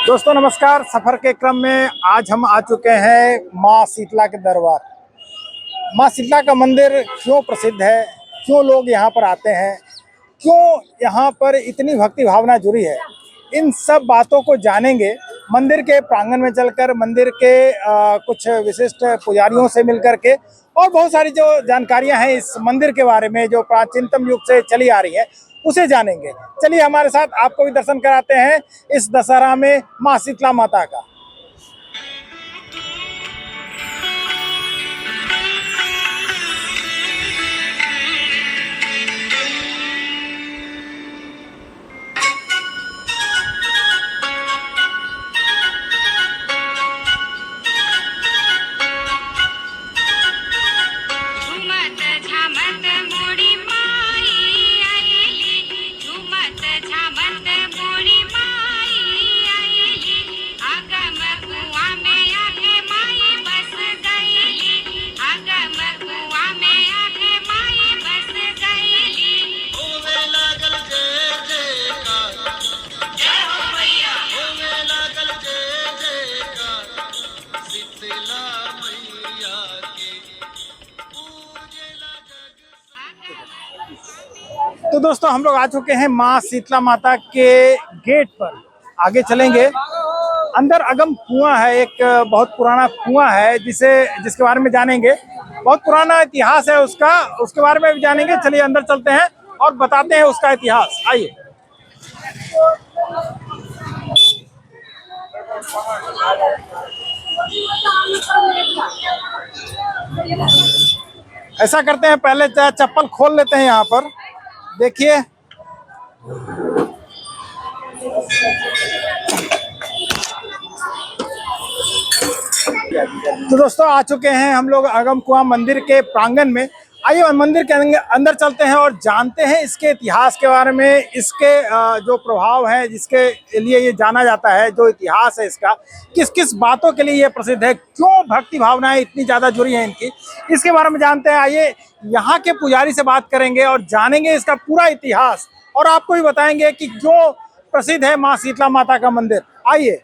दोस्तों नमस्कार। सफर के क्रम में आज हम आ चुके हैं माँ शीतला के दरबार। माँ शीतला का मंदिर क्यों प्रसिद्ध है, क्यों लोग यहाँ पर आते हैं, क्यों यहाँ पर इतनी भक्ति भावना जुड़ी है, इन सब बातों को जानेंगे मंदिर के प्रांगण में चलकर, मंदिर के कुछ विशिष्ट पुजारियों से मिलकर के, और बहुत सारी जो जानकारियां हैं इस मंदिर के बारे में जो प्राचीनतम युग से चली आ रही है उसे जानेंगे। चलिए हमारे साथ, आपको भी दर्शन कराते हैं इस दशहरा में माँ शीतला माता का। तो दोस्तों हम लोग आ चुके हैं माँ शीतला माता के गेट पर। आगे चलेंगे, अंदर अगम कुआं है, एक बहुत पुराना कुआं है जिसके बारे में जानेंगे। बहुत पुराना इतिहास है उसका, उसके बारे में भी जानेंगे। चलिए अंदर चलते हैं और बताते हैं उसका इतिहास। आइए। ऐसा करते हैं, पहले चप्पल खोल लेते हैं यहाँ पर। देखिए तो दोस्तों आ चुके हैं हम लोग अगम कुआं मंदिर के प्रांगण में। आइए मंदिर के अंदर चलते हैं और जानते हैं इसके इतिहास के बारे में, इसके जो प्रभाव है, जिसके लिए ये जाना जाता है, जो इतिहास है इसका, किस किस बातों के लिए ये प्रसिद्ध है, क्यों भक्ति भावनाएं इतनी ज़्यादा जुड़ी हैं इनकी, इसके बारे में जानते हैं। आइए यहाँ के पुजारी से बात करेंगे और जानेंगे इसका पूरा इतिहास, और आपको भी बताएंगे कि क्यों प्रसिद्ध है माँ शीतला माता का मंदिर। आइए।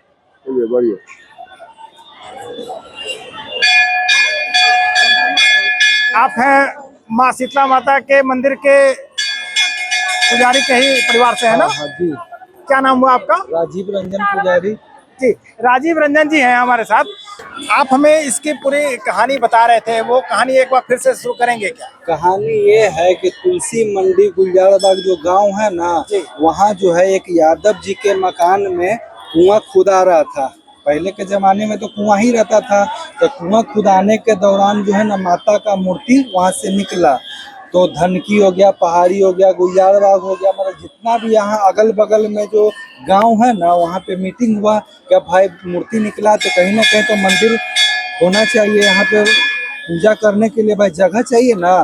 आप हैं माँ शीतला माता के मंदिर के पुजारी के ही परिवार से है ना? हाँ जी। क्या नाम हुआ आपका? राजीव रंजन पुजारी जी। राजीव रंजन जी हैं हमारे साथ। आप हमें इसकी पूरी कहानी बता रहे थे, वो कहानी एक बार फिर से शुरू करेंगे क्या? कहानी ये है कि तुलसी मंडी गुलजारबाग जो गांव है ना, वहाँ जो है एक यादव जी के मकान में कुआं खुदा रहा था। पहले के जमाने में तो कुआं ही रहता था, तो कुआं खुदाने के दौरान जो है ना माता का मूर्ति वहाँ से निकला। तो धनकी हो गया, पहाड़ी हो गया, गुलजारबाग हो गया, मतलब जितना भी यहाँ अगल बगल में जो गांव है ना, वहाँ पे मीटिंग हुआ कि भाई मूर्ति निकला तो कहीं ना कहीं तो मंदिर होना चाहिए, यहाँ पे पूजा करने के लिए भाई जगह चाहिए ना।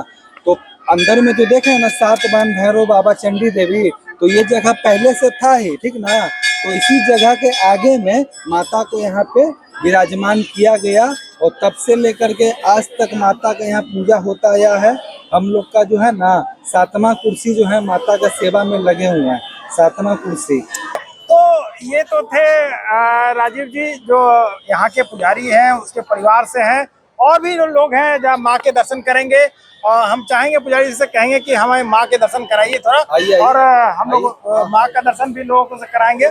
तो अंदर में जो देखे ना 7 बाण भैरव बाबा, चंडी देवी, तो ये जगह पहले से था ही, ठीक ना। तो इसी जगह के आगे में माता को यहाँ पे विराजमान किया गया, और तब से लेकर के आज तक माता का यहाँ पूजा होता आया है। हम लोग का जो है ना 7वां कुर्सी जो है माता का सेवा में लगे हुए हैं, 7वां कुर्सी। तो ये तो थे राजीव जी जो यहाँ के पुजारी हैं, उसके परिवार से हैं, और भी जो लोग हैं जहाँ माँ के दर्शन करेंगे। और हम चाहेंगे पुजारी से कहेंगे कि हमें माँ के दर्शन कराइए थोड़ा। आइए। और हम लोग माँ का दर्शन भी लोगों से कराएंगे।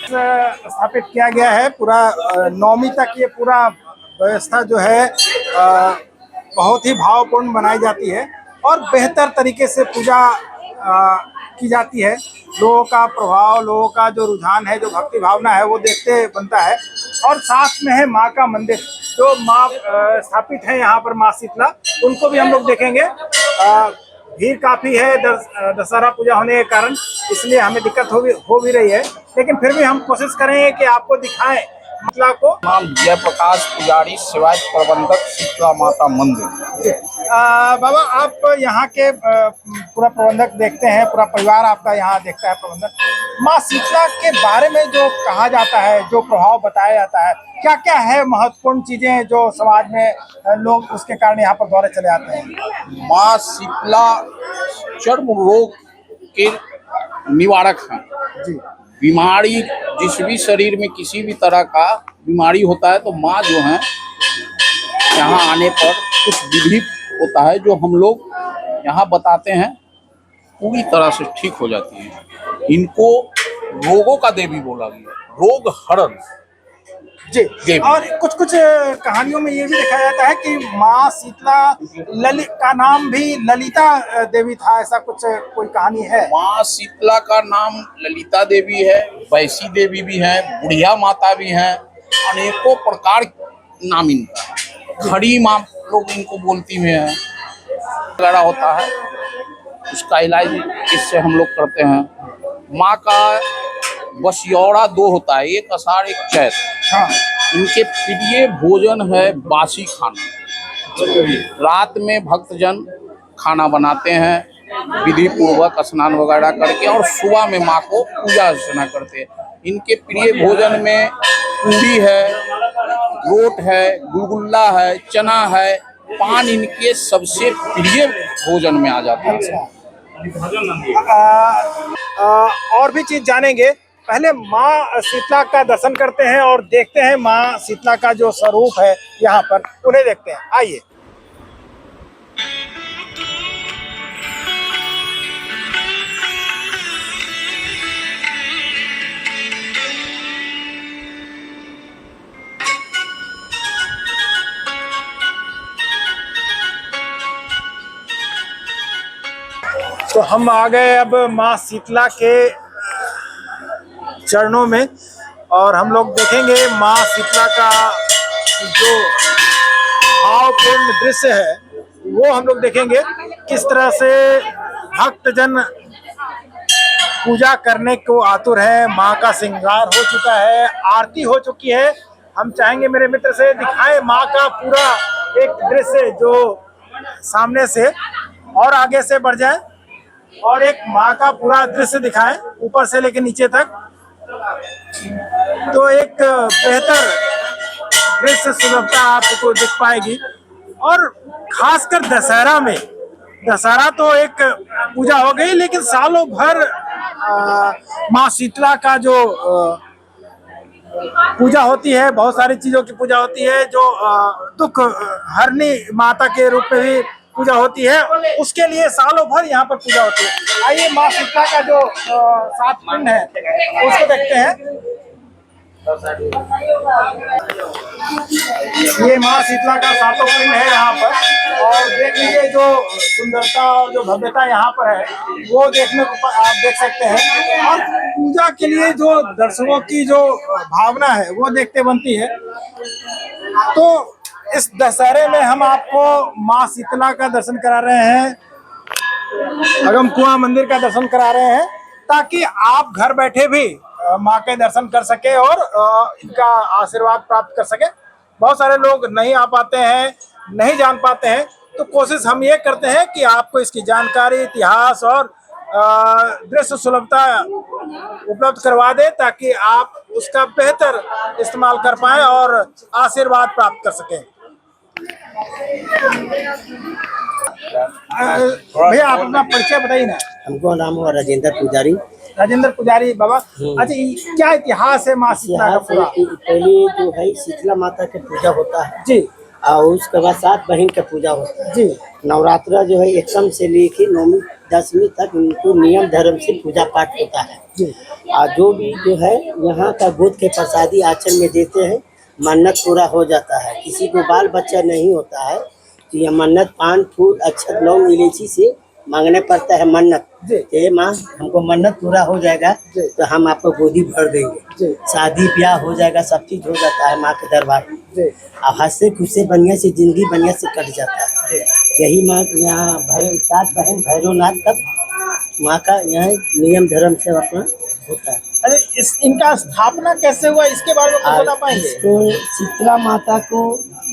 स्थापित किया गया है पूरा 9वीं तक, ये पूरा व्यवस्था जो है बहुत ही भावपूर्ण बनाई जाती है और बेहतर तरीके से पूजा की जाती है। लोगों का प्रभाव, लोगों का जो रुझान है, जो भक्ति भावना है, वो देखते बनता है। और साथ में है माँ का मंदिर, जो माँ स्थापित है यहाँ पर, माँ शीतला, उनको भी हम लोग देखेंगे। भीड़ काफी है दशहरा पूजा होने के कारण, इसलिए हमें दिक्कत हो भी रही है, लेकिन फिर भी हम कोशिश करेंगे कि आपको दिखाएं शीतला को। नाम जयप्रकाश पुजारी, सेवायत प्रबंधक, शीतला माता मंदिर। बाबा, आप यहाँ के पूरा प्रबंधक देखते हैं, पूरा परिवार आपका यहाँ देखता है प्रबंधक। माँ शीतला के बारे में जो कहा जाता है, जो प्रभाव बताया जाता है, क्या क्या है महत्वपूर्ण चीजें जो समाज में लोग उसके कारण यहाँ पर दौरे चले आते हैं? माँ शीतला चर्म रोग के निवारक हैं। जी बीमारी, जिस भी शरीर में किसी भी तरह का बीमारी होता है तो माँ जो है यहाँ आने पर कुछ विधि होता है जो हम लोग यहाँ बताते हैं, पूरी तरह से ठीक हो जाती है। इनको रोगों का देवी बोला गया, रोग हरण जी। देवी। और कुछ कुछ कहानियों में ये भी देखा जाता है कि माँ शीतला का नाम भी ललिता देवी था, ऐसा कुछ कोई कहानी है? माँ शीतला का नाम ललिता देवी है, वैसी देवी भी है, बुढ़िया माता भी है, अनेकों प्रकार नाम इनका। खड़ी माँ लोग इनको बोलती भी हैं। वगैरह होता है, उसका इलाज इससे हम लोग करते हैं। माँ का बसियौरा 2 होता है, एक आषाढ़ एक चैत। हाँ। इनके प्रिय भोजन है बासी खाना। रात में भक्तजन खाना बनाते हैं विधि पूर्वक स्नान वगैरह करके, और सुबह में माँ को पूजा अर्चना करते हैं। इनके प्रिय भोजन में पूरी है, रोट है, गुलगुल्ला है, चना है, पान इनके सबसे प्रिय भोजन में आ जाता है। और भी चीज जानेंगे, पहले माँ शीतला का दर्शन करते हैं और देखते हैं माँ शीतला का जो स्वरूप है यहाँ पर, उन्हें देखते हैं। आइए। तो हम आ गए अब माँ शीतला के चरणों में, और हम लोग देखेंगे माँ शीतला का जो भावपूर्ण दृश्य है वो हम लोग देखेंगे, किस तरह से भक्तजन पूजा करने को आतुर है। माँ का श्रृंगार हो चुका है, आरती हो चुकी है। हम चाहेंगे मेरे मित्र से दिखाएं माँ का पूरा एक दृश्य, जो सामने से और आगे से बढ़ जाए और एक माँ का पूरा दृश्य दिखाएं ऊपर से लेकर नीचे तक, तो एक बेहतर दृश्य सुलभता आपको दिख पाएगी। और खासकर दशहरा में, दशहरा तो एक पूजा हो गई, लेकिन सालों भर माँ शीतला का जो पूजा होती है, बहुत सारी चीजों की पूजा होती है, जो दुख हरनी माता के रूप में भी पूजा होती है, उसके लिए सालों भर यहाँ पर पूजा होती है। आइए माँ शीतला का जो 7 पिंड है उसको देखते हैं। ये माँ शीतला का 7वां पिंड है यहाँ पर, और देख लीजिए जो सुंदरता और जो भव्यता यहाँ पर है वो देखने को आप देख सकते हैं। और पूजा के लिए जो दर्शकों की जो भावना है वो देखते बनती है। तो इस दशहरे में हम आपको माँ शीतला का दर्शन करा रहे हैं, अगम कुआं मंदिर का दर्शन करा रहे हैं, ताकि आप घर बैठे भी माँ के दर्शन कर सके और इनका आशीर्वाद प्राप्त कर सके। बहुत सारे लोग नहीं आ पाते हैं, नहीं जान पाते हैं, तो कोशिश हम ये करते हैं कि आपको इसकी जानकारी, इतिहास और दृश्य सुलभता उपलब्ध करवा दे, ताकि आप उसका बेहतर इस्तेमाल कर पाएं और आशीर्वाद प्राप्त कर सकें। भैया आप अपना परिचय बताइए ना। हमको नाम हुआ राजेंद्र पुजारी। राजेंद्र पुजारी बाबा, अच्छा क्या इतिहास है माँ शीतला का पूरा? पहले जो है शीतला माता का पूजा होता है जी, और उसके बाद 7 बहन का पूजा होता है जी। नवरात्रा जो है एकदम से लेके 9वीं 10वीं तक उनको नियम धर्म से पूजा पाठ होता है जी। और जो भी जो है यहाँ का गोद के प्रसादी आचरण में देते हैं, मन्नत पूरा हो जाता है। किसी को बाल बच्चा नहीं होता है तो यह मन्नत पान फूल अक्षत लौंग इलायची से मांगने पड़ता है मन्नत। जी। ये माँ हमको मन्नत पूरा हो जाएगा जी। तो हम आपको गोदी भर देंगे। जी। शादी ब्याह हो जाएगा, सब चीज हो जाता है माँ के दरबार में। जी। अब हंसते खुशे बढ़िया से जिंदगी बढ़िया से कट जाता है। यही माँ के यहाँ 7 बहन भैरवनाथ का माँ का यहाँ नियम धर्म से अपना होता है। अरे इनका स्थापना कैसे हुआ, इसके बारे में कुछ बता पाएंगे? तो शीतला माता को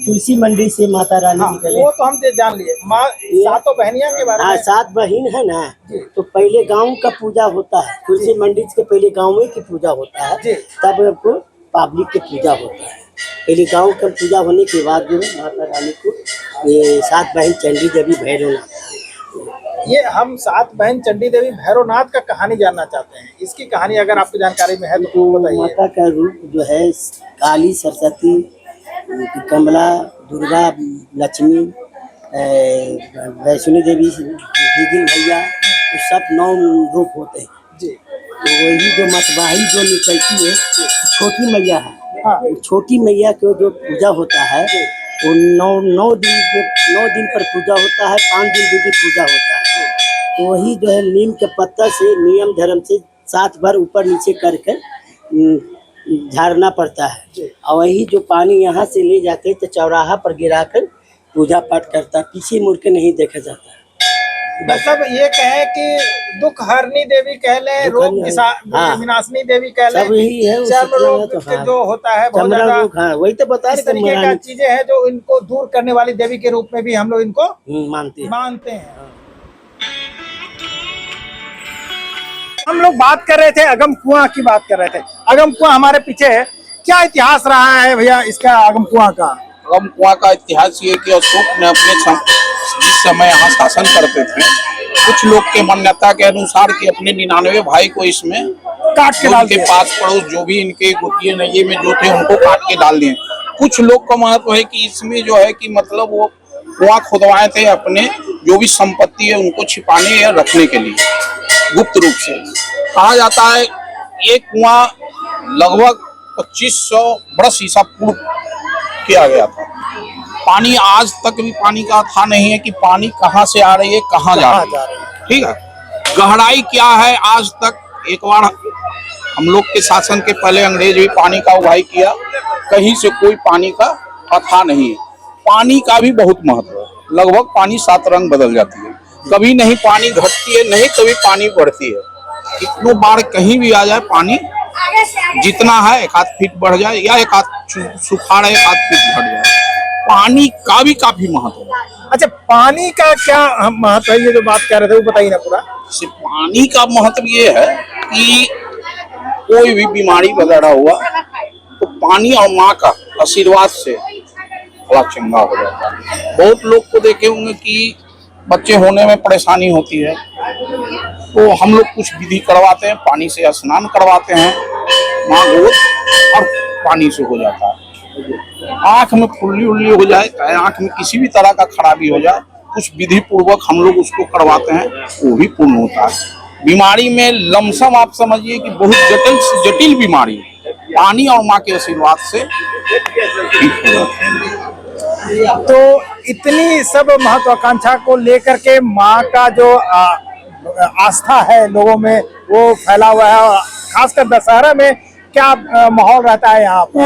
तुलसी मंडी से माता रानी हाँ, निकले। वो तो हम जान लिए। माँ सातों बहनियां के बारे हाँ, में। 7 बहन है ना, जी। तो पहले गांव का पूजा होता है, तुलसी मंडी के पहले गांव में की पूजा होता है, जी। तब आपको पब्लिक की पूजा होता है। पहले गांव का पूजा होने के बाद जो है माता रानी को ये 7 बहन चंडी देवी भैरवनाथ। ये हम 7 बहन चंडी देवी भैरवनाथ का कहानी जानना चाहते हैं। इसकी कहानी अगर आपको जानकारी में है तो बताइए। माता का रूप जो है काली, सरस्वती, कमला, दुर्गा, लक्ष्मी, वैष्णो देवी, दीदी भैया, तो सब 9 रूप होते हैं। जी। तो वही जो मतवाही जो निकलती है छोटी मैया है। हाँ। छोटी मैया को जो पूजा होता है वो 9 दिन पर पूजा होता है, 5 दिन दीदी पूजा होता है। तो वही जो है नीम के पत्ता से नियम धर्म से 7 बार ऊपर नीचे करके झाड़ना पड़ता है। और वही जो पानी यहाँ से ले जाते तो चौराहा पर गिराकर पूजा पाठ करता, पीछे मुड़ के नहीं देखा जाता। मतलब ये कहें कि दुख हरनी देवी कह लें, रोग विनाशनी देवी कह लें, सब यही है। चर्म रोग जो होता है बहुत ज्यादा, हाँ, वही तो बता इस तरीके का चीजें हैं जो इनको दूर करने वाली देवी के रूप में भी हम लोग इनको मानते हैं। हम लोग बात कर रहे थे अगम कुआं की, बात कर रहे थे। अगम कुआं हमारे पीछे है, क्या इतिहास रहा है भैया इसका अगम कुआं का? अगम कुआं का इतिहास ये कि अशोक ने अपने जिस समय यहाँ शासन करते थे, कुछ लोग के मान्यता के अनुसार कि अपने 99 भाई को इसमें काट के डाल दिया। पास पड़ोस जो भी इनके गोतिये नैये में जो थे उनको काट के डाल दिए। कुछ लोग का महत्व है कि इसमें जो है कि मतलब वो कुआं खुदवाए थे अपने जो भी संपत्ति है उनको छिपाने या रखने के लिए, गुप्त रूप से। कहा जाता है ये कुआं लगभग 2500 वर्ष ईसा पूर्व किया गया था। पानी आज तक भी पानी का था नहीं है कि पानी कहाँ से आ रही है, कहाँ जा रही है। ठीक है, गहराई क्या है आज तक, एक बार हम लोग के शासन के पहले अंग्रेज भी पानी का उगाही किया, कहीं से कोई पानी का पता नहीं है। पानी का भी बहुत महत्व है, लगभग पानी 7 रंग बदल जाती है, कभी नहीं पानी घटती है, नहीं कभी पानी बढ़ती है। कितनों बार कहीं भी आ जाए पानी जितना है 1 आध फीट बढ़ जाए या 1 आध सुखाड़ 1 आध फीट घट जाए। पानी का भी काफी महत्व है। अच्छा, पानी का क्या महत्व है, ये जो बात कर रहे थे वो बताइए ना पूरा। सिर्फ पानी का महत्व ये है कि कोई भी बीमारी वगैरह हुआ तो पानी और माँ का आशीर्वाद से थोड़ा चंगा हो जाता है। बहुत लोग को देखे होंगे कि बच्चे होने में परेशानी होती है तो हम लोग कुछ विधि करवाते हैं, पानी से स्नान करवाते हैं, माँ गोद और पानी से हो जाता है। आंख में फुल्ली उल्ली हो जाए, आंख में किसी भी तरह का खराबी हो जाए, कुछ विधि पूर्वक हम लोग उसको करवाते हैं, वो भी पूर्ण होता है। बीमारी में लमसम आप समझिए कि बहुत जटिल से जटिल बीमारी पानी और माँ के आशीर्वाद से ठीक हो जाती है। तो इतनी सब महत्वाकांक्षा को लेकर के माँ का जो आस्था है लोगों में वो फैला हुआ है। खासकर दशहरा में क्या माहौल रहता है यहाँ पर?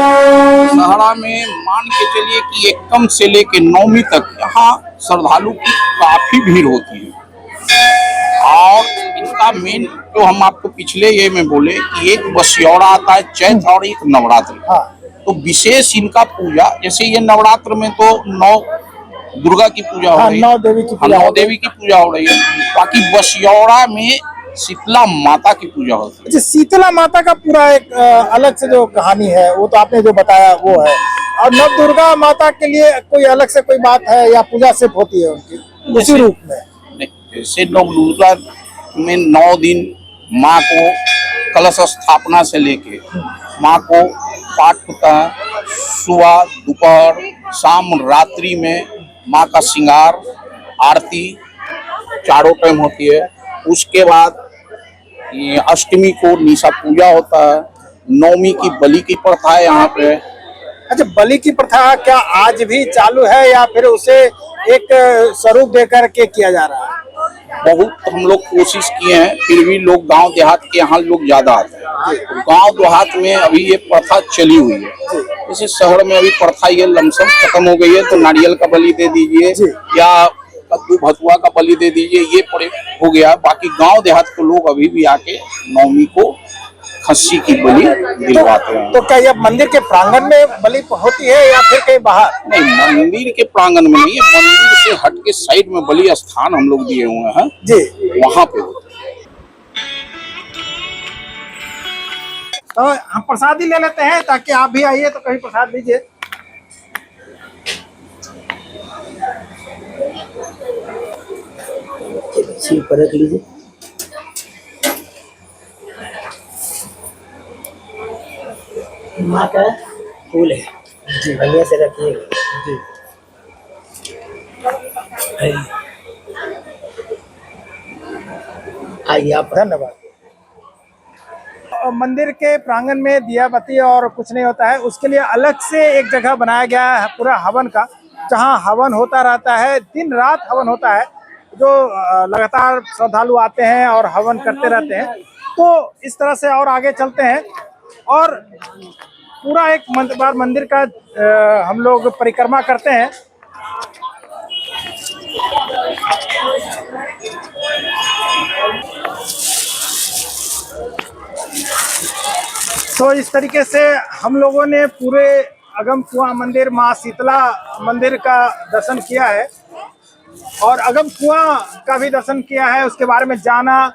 दशहरा में मान के चलिए कि 1 से लेके 9वीं तक यहाँ श्रद्धालु की काफी भीड़ होती है। और इनका मेन जो हम आपको पिछले ये में बोले कि एक बसियौरा आता है चैत और एक नवरात्र। हाँ। तो विशेष इनका पूजा, जैसे ये नवरात्र में तो 9 दुर्गा की पूजा हो रही है, 9 देवी की पूजा, 9 देवी की पूजा हो रही है। बाकी बसियौरा में शीतला माता की पूजा होती है। अच्छा, शीतला माता का पूरा एक अलग से जो कहानी है वो तो आपने जो बताया वो है। और नव दुर्गा माता के लिए कोई अलग से कोई बात है या पूजा सिर्फ होती है उनकी उसी रूप में? जैसे नव दुर्गा में 9 दिन माँ को कलश स्थापना से लेके माँ को पाठ होता है, सुबह दोपहर शाम रात्रि में माँ का श्रृंगार आरती चारों टाइम होती है। उसके बाद ये अष्टमी को निशा पूजा होता है, 9वीं की बलि की प्रथा है यहाँ पे। अच्छा, बलि की प्रथा क्या आज भी चालू है या फिर उसे एक स्वरूप देकर के किया जा रहा है? बहुत हम लोग कोशिश किए हैं, फिर भी लोग गांव देहात के यहाँ लोग ज्यादा आते हैं। तो गांव देहात में अभी ये प्रथा चली हुई है। जैसे शहर में अभी प्रथा ये लमसम खत्म हो गई है, तो नारियल का बलि दे दीजिए या कद्दू भतुआ का बलि दे दीजिए, ये पड़े हो गया। बाकी गांव देहात के लोग अभी भी आके नवमी को खस्सी की बलि दिलवाते हैं। तो क्या ये मंदिर के प्रांगण में बलि होती है या फिर कहीं बाहर? नहीं, मंदिर के प्रांगण में नहीं है, मंदिर से हट के साइड में बलि स्थान हम लोग दिए हुए हैं जी, वहां पे होते हैं। तो हम प्रसाद ही ले लेते हैं ताकि आप भी आइए तो कहीं प्रसाद दीजिए। सिर पर रख लीजिए। माँ का फूल है जी, बढ़िया से रखिएगा जी। आइए आप। धन्यवाद। मंदिर के प्रांगण में दिया बत्ती और कुछ नहीं होता है, उसके लिए अलग से एक जगह बनाया गया है पूरा हवन का, जहां हवन होता रहता है, दिन रात हवन होता है। जो लगातार श्रद्धालु आते हैं और हवन करते रहते हैं। तो इस तरह से और आगे चलते हैं और पूरा एक बार मंदिर का हम लोग परिक्रमा करते हैं। तो इस तरीके से हम लोगों ने पूरे अगम कुआं मंदिर, माँ शीतला मंदिर का दर्शन किया है और अगम कुआं का भी दर्शन किया है। उसके बारे में जाना,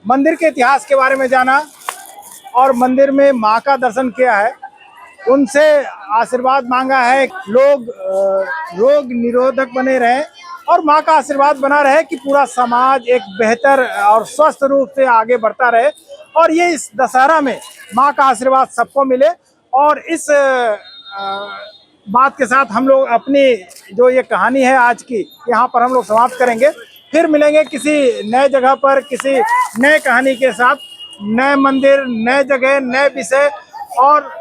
मंदिर के इतिहास के बारे में जाना और मंदिर में माँ का दर्शन किया है। उनसे आशीर्वाद मांगा है, लोग रोग निरोधक बने रहें और माँ का आशीर्वाद बना रहे कि पूरा समाज एक बेहतर और स्वस्थ रूप से आगे बढ़ता रहे। और ये इस दशहरा में माँ का आशीर्वाद सबको मिले। और इस बात के साथ हम लोग अपनी जो ये कहानी है आज की यहाँ पर हम लोग समाप्त करेंगे। फिर मिलेंगे किसी नए जगह पर, किसी नए कहानी के साथ, नए मंदिर, नए जगह, नए विषय और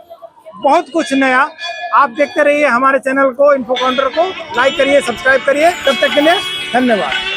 बहुत कुछ नया। आप देखते रहिए हमारे चैनल को, इन्फो काउंटर को लाइक करिए, सब्सक्राइब करिए। तब तक के लिए धन्यवाद।